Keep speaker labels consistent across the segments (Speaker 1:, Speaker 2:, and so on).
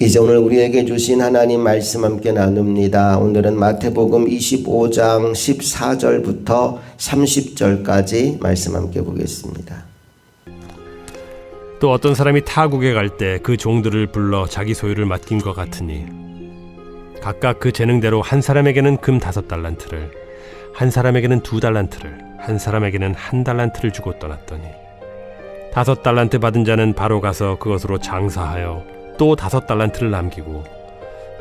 Speaker 1: 이제 오늘 우리에게 주신 하나님 말씀 함께 나눕니다. 오늘은 마태복음 25장 14절부터 30절까지 말씀 함께 보겠습니다.
Speaker 2: 또 어떤 사람이 타국에 갈 때 그 종들을 불러 자기 소유를 맡긴 것 같으니 각각 그 재능대로 한 사람에게는 금 5달란트를, 한 사람에게는 2달란트를, 한 사람에게는 1달란트를 주고 떠났더니 5달란트 받은 자는 바로 가서 그것으로 장사하여 또 5달란트를 남기고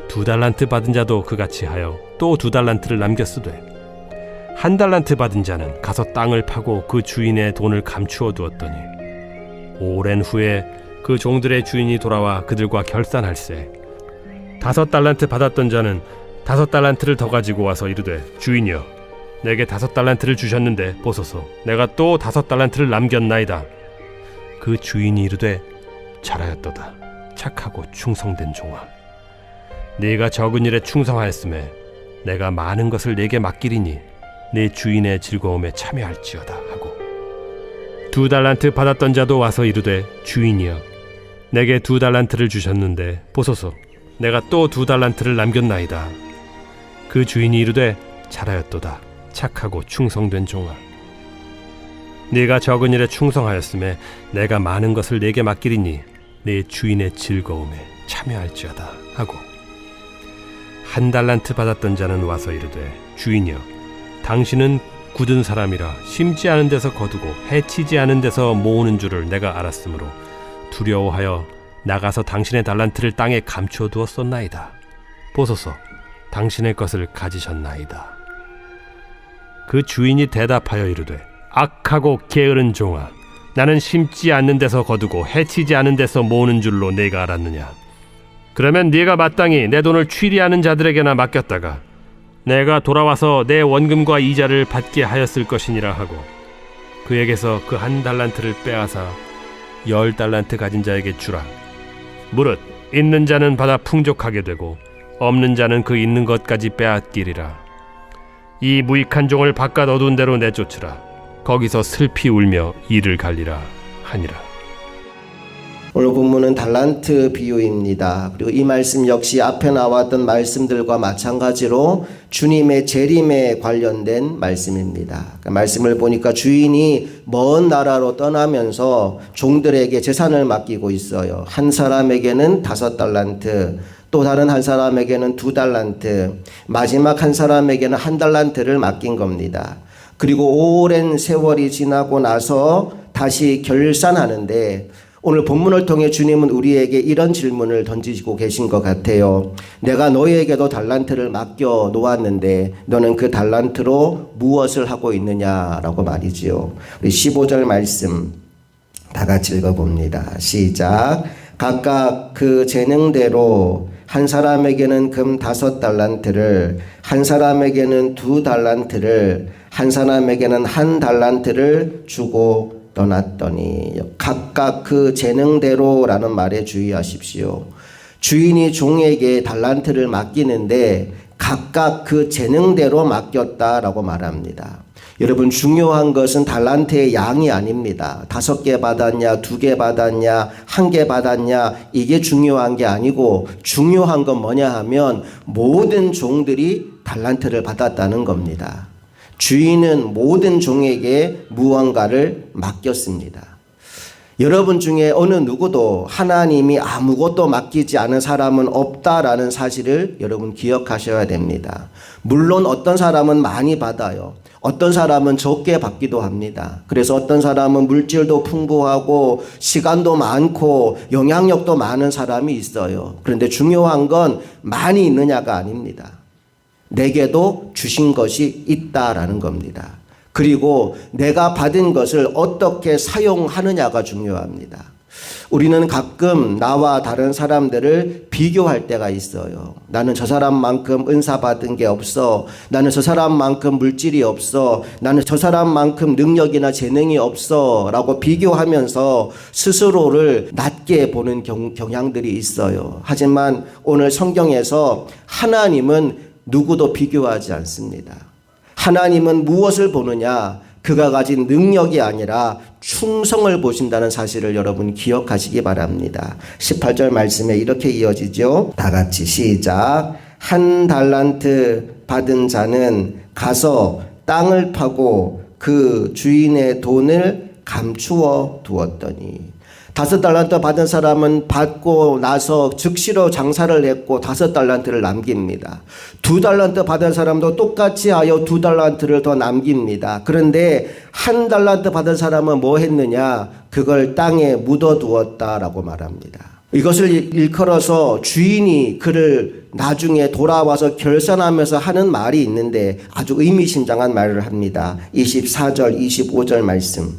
Speaker 2: 2달란트 받은 자도 그같이 하여 또 2달란트를 남겼으되 1달란트 받은 자는 가서 땅을 파고 그 주인의 돈을 감추어 두었더니 오랜 후에 그 종들의 주인이 돌아와 그들과 결산할세 5달란트 받았던 자는 5달란트를 더 가지고 와서 이르되 주인이여 내게 5달란트를 주셨는데 보소서 내가 또 5달란트를 남겼나이다. 그 주인이 이르되 잘하였도다. 착하고 충성된 종아, 네가 적은 일에 충성하였음에 내가 많은 것을 네게 맡기리니 네 주인의 즐거움에 참여할지어다 하고 2달란트 받았던 자도 와서 이르되 주인이여 내게 2달란트를 주셨는데 보소서 내가 또 2달란트를 남겼나이다. 그 주인이 이르되 잘하였도다. 착하고 충성된 종아, 네가 적은 일에 충성하였음에 내가 많은 것을 네게 맡기리니 내 주인의 즐거움에 참여할지어다 하고 1달란트 받았던 자는 와서 이르되 주인이여 당신은 굳은 사람이라 심지 않은 데서 거두고 해치지 않은 데서 모으는 줄을 내가 알았으므로 두려워하여 나가서 당신의 달란트를 땅에 감추어 두었었나이다. 보소서 당신의 것을 가지셨나이다. 그 주인이 대답하여 이르되 악하고 게으른 종아, 나는 심지 않는 데서 거두고 해치지 않은 데서 모으는 줄로 네가 알았느냐? 그러면 네가 마땅히 내 돈을 취리하는 자들에게나 맡겼다가 내가 돌아와서 내 원금과 이자를 받게 하였을 것이니라 하고 그에게서 그 1달란트를 빼앗아 10달란트 가진 자에게 주라. 무릇 있는 자는 받아 풍족하게 되고 없는 자는 그 있는 것까지 빼앗기리라. 이 무익한 종을 바깥 어두운 데로 내쫓으라. 거기서 슬피 울며 이를 갈리라 하니라.
Speaker 1: 오늘 본문은 달란트 비유입니다. 그리고 이 말씀 역시 앞에 나왔던 말씀들과 마찬가지로 주님의 재림에 관련된 말씀입니다. 그러니까 말씀을 보니까 주인이 먼 나라로 떠나면서 종들에게 재산을 맡기고 있어요. 한 사람에게는 5달란트, 또 다른 한 사람에게는 2달란트, 마지막 한 사람에게는 1달란트를 맡긴 겁니다. 그리고 오랜 세월이 지나고 나서 다시 결산하는데 오늘 본문을 통해 주님은 우리에게 이런 질문을 던지시고 계신 것 같아요. 내가 너희에게도 달란트를 맡겨 놓았는데 너는 그 달란트로 무엇을 하고 있느냐라고 말이지요. 우리 15절 말씀 다 같이 읽어봅니다. 시작. 각각 그 재능대로 한 사람에게는 금 5달란트를, 한 사람에게는 2달란트를, 한 사람에게는 1달란트를 주고 떠났더니 각각 그 재능대로라는 말에 주의하십시오. 주인이 종에게 달란트를 맡기는데 각각 그 재능대로 맡겼다라고 말합니다. 여러분 중요한 것은 달란트의 양이 아닙니다. 5개 받았냐, 2개 받았냐, 1개 받았냐 이게 중요한 게 아니고 중요한 건 뭐냐 하면 모든 종들이 달란트를 받았다는 겁니다. 주인은 모든 종에게 무언가를 맡겼습니다. 여러분 중에 어느 누구도 하나님이 아무것도 맡기지 않은 사람은 없다라는 사실을 여러분 기억하셔야 됩니다. 물론 어떤 사람은 많이 받아요. 어떤 사람은 적게 받기도 합니다. 그래서 어떤 사람은 물질도 풍부하고 시간도 많고 영향력도 많은 사람이 있어요. 그런데 중요한 건 많이 있느냐가 아닙니다. 내게도 주신 것이 있다라는 겁니다. 그리고 내가 받은 것을 어떻게 사용하느냐가 중요합니다. 우리는 가끔 나와 다른 사람들을 비교할 때가 있어요. 나는 저 사람만큼 은사 받은 게 없어. 나는 저 사람만큼 물질이 없어. 나는 저 사람만큼 능력이나 재능이 없어. 라고 비교하면서 스스로를 낮게 보는 경향들이 있어요. 하지만 오늘 성경에서 하나님은 누구도 비교하지 않습니다. 하나님은 무엇을 보느냐? 그가 가진 능력이 아니라 충성을 보신다는 사실을 여러분 기억하시기 바랍니다. 18절 말씀에 이렇게 이어지죠. 다 같이 시작. 한 달란트 받은 자는 가서 땅을 파고 그 주인의 돈을 감추어 두었더니 5달란트 받은 사람은 받고 나서 즉시로 장사를 했고 5달란트를 남깁니다. 2달란트 받은 사람도 똑같이 하여 2달란트를 더 남깁니다. 그런데 1달란트 받은 사람은 뭐 했느냐? 그걸 땅에 묻어두었다라고 말합니다. 이것을 일컬어서 주인이 그를 나중에 돌아와서 결산하면서 하는 말이 있는데 아주 의미심장한 말을 합니다. 24절 25절 말씀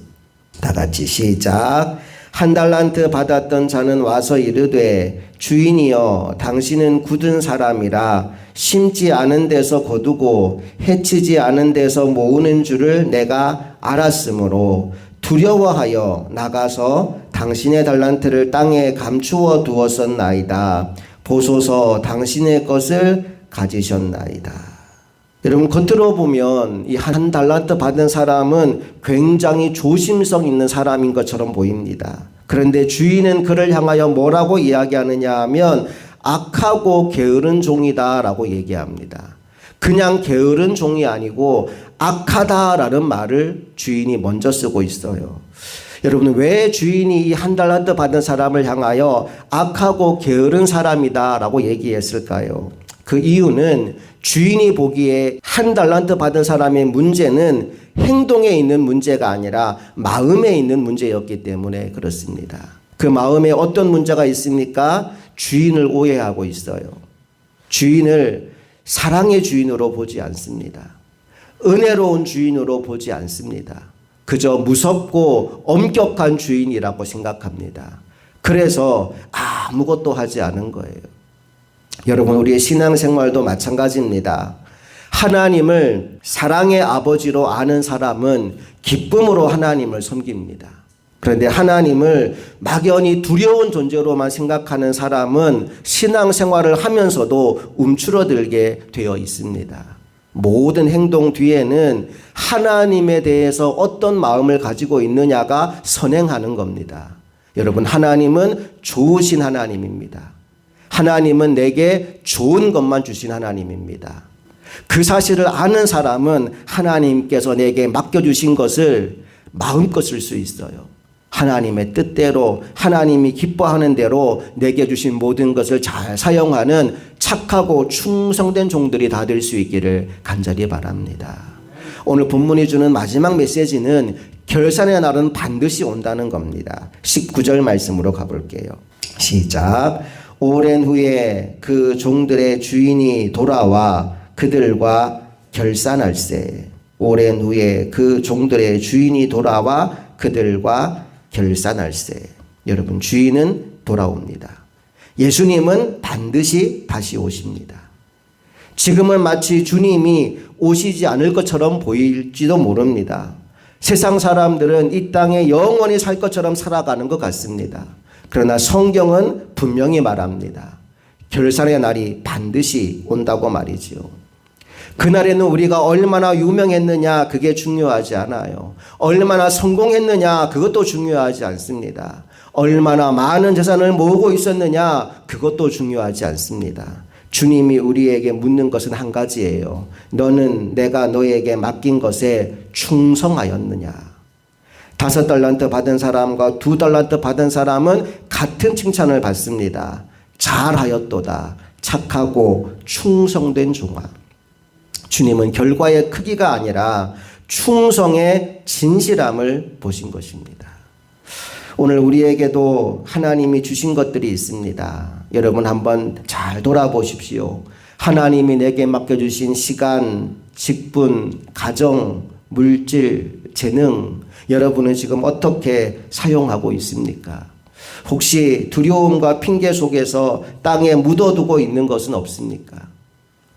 Speaker 1: 다 같이 시작. 1달란트 받았던 자는 와서 이르되 주인이여 당신은 굳은 사람이라 심지 않은 데서 거두고 해치지 않은 데서 모으는 줄을 내가 알았으므로 두려워하여 나가서 당신의 달란트를 땅에 감추어 두었었나이다. 보소서 당신의 것을 가지셨나이다. 여러분 겉으로 보면 이 1달란트 받은 사람은 굉장히 조심성 있는 사람인 것처럼 보입니다. 그런데 주인은 그를 향하여 뭐라고 이야기하느냐 하면 악하고 게으른 종이다라고 얘기합니다. 그냥 게으른 종이 아니고 악하다라는 말을 주인이 먼저 쓰고 있어요. 여러분 왜 주인이 이 1달란트 받은 사람을 향하여 악하고 게으른 사람이다라고 얘기했을까요? 그 이유는 주인이 보기에 1달란트 받은 사람의 문제는 행동에 있는 문제가 아니라 마음에 있는 문제였기 때문에 그렇습니다. 그 마음에 어떤 문제가 있습니까? 주인을 오해하고 있어요. 주인을 사랑의 주인으로 보지 않습니다. 은혜로운 주인으로 보지 않습니다. 그저 무섭고 엄격한 주인이라고 생각합니다. 그래서 아무것도 하지 않은 거예요. 여러분 우리의 신앙생활도 마찬가지입니다. 하나님을 사랑의 아버지로 아는 사람은 기쁨으로 하나님을 섬깁니다. 그런데 하나님을 막연히 두려운 존재로만 생각하는 사람은 신앙생활을 하면서도 움츠러들게 되어 있습니다. 모든 행동 뒤에는 하나님에 대해서 어떤 마음을 가지고 있느냐가 선행하는 겁니다. 여러분 하나님은 좋으신 하나님입니다. 하나님은 내게 좋은 것만 주신 하나님입니다. 그 사실을 아는 사람은 하나님께서 내게 맡겨주신 것을 마음껏 쓸 수 있어요. 하나님의 뜻대로 하나님이 기뻐하는 대로 내게 주신 모든 것을 잘 사용하는 착하고 충성된 종들이 다 될 수 있기를 간절히 바랍니다. 오늘 본문이 주는 마지막 메시지는 결산의 날은 반드시 온다는 겁니다. 19절 말씀으로 가볼게요. 시작. 오랜 후에 그 종들의 주인이 돌아와 그들과 결산할세. 오랜 후에 그 종들의 주인이 돌아와 그들과 결산할세. 여러분 주인은 돌아옵니다. 예수님은 반드시 다시 오십니다. 지금은 마치 주님이 오시지 않을 것처럼 보일지도 모릅니다. 세상 사람들은 이 땅에 영원히 살 것처럼 살아가는 것 같습니다. 그러나 성경은 분명히 말합니다. 결산의 날이 반드시 온다고 말이지요. 그날에는 우리가 얼마나 유명했느냐 그게 중요하지 않아요. 얼마나 성공했느냐 그것도 중요하지 않습니다. 얼마나 많은 재산을 모으고 있었느냐 그것도 중요하지 않습니다. 주님이 우리에게 묻는 것은 한 가지예요. 너는 내가 너에게 맡긴 것에 충성하였느냐. 5달란트 받은 사람과 2달란트 받은 사람은 같은 칭찬을 받습니다. 잘하였도다. 착하고 충성된 종아. 주님은 결과의 크기가 아니라 충성의 진실함을 보신 것입니다. 오늘 우리에게도 하나님이 주신 것들이 있습니다. 여러분 한번 잘 돌아보십시오. 하나님이 내게 맡겨주신 시간, 직분, 가정, 물질, 재능, 여러분은 지금 어떻게 사용하고 있습니까? 혹시 두려움과 핑계 속에서 땅에 묻어두고 있는 것은 없습니까?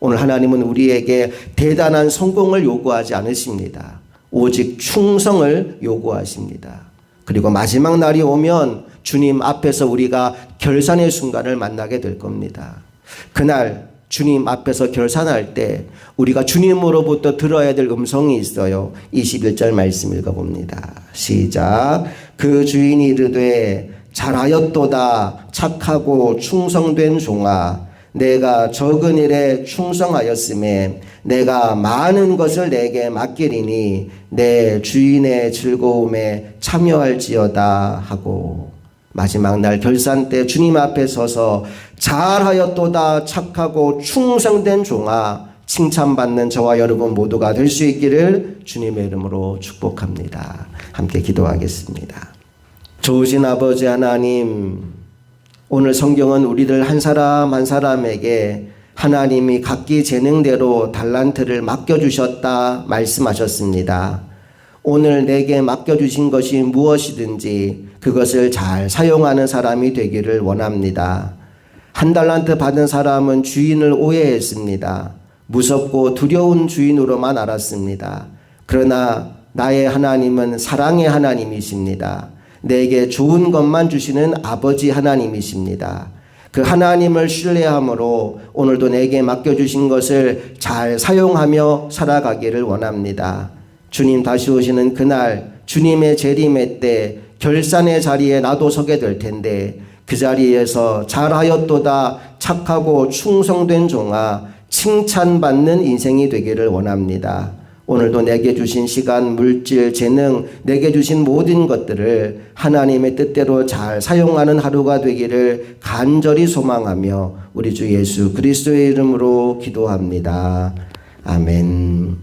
Speaker 1: 오늘 하나님은 우리에게 대단한 성공을 요구하지 않으십니다. 오직 충성을 요구하십니다. 그리고 마지막 날이 오면 주님 앞에서 우리가 결산의 순간을 만나게 될 겁니다. 그날 주님 앞에서 결산할 때 우리가 주님으로부터 들어야 될 음성이 있어요. 21절 말씀 읽어봅니다. 시작. 그 주인이 이르되 잘하였도다 착하고 충성된 종아, 내가 적은 일에 충성하였음에 내가 많은 것을 내게 맡기리니 내 주인의 즐거움에 참여할지어다 하고, 마지막 날 결산 때 주님 앞에 서서 잘하였도다 착하고 충성된 종아, 칭찬받는 저와 여러분 모두가 될 수 있기를 주님의 이름으로 축복합니다. 함께 기도하겠습니다. 좋으신 아버지 하나님, 오늘 성경은 우리들 한 사람 한 사람에게 하나님이 각기 재능대로 달란트를 맡겨주셨다 말씀하셨습니다. 오늘 내게 맡겨주신 것이 무엇이든지 그것을 잘 사용하는 사람이 되기를 원합니다. 한 달란트 받은 사람은 주인을 오해했습니다. 무섭고 두려운 주인으로만 알았습니다. 그러나 나의 하나님은 사랑의 하나님이십니다. 내게 좋은 것만 주시는 아버지 하나님이십니다. 그 하나님을 신뢰함으로 오늘도 내게 맡겨주신 것을 잘 사용하며 살아가기를 원합니다. 주님 다시 오시는 그날 주님의 재림의 때 결산의 자리에 나도 서게 될 텐데 그 자리에서 잘하였도다 착하고 충성된 종아, 칭찬받는 인생이 되기를 원합니다. 오늘도 내게 주신 시간, 물질, 재능, 내게 주신 모든 것들을 하나님의 뜻대로 잘 사용하는 하루가 되기를 간절히 소망하며 우리 주 예수 그리스도의 이름으로 기도합니다. 아멘.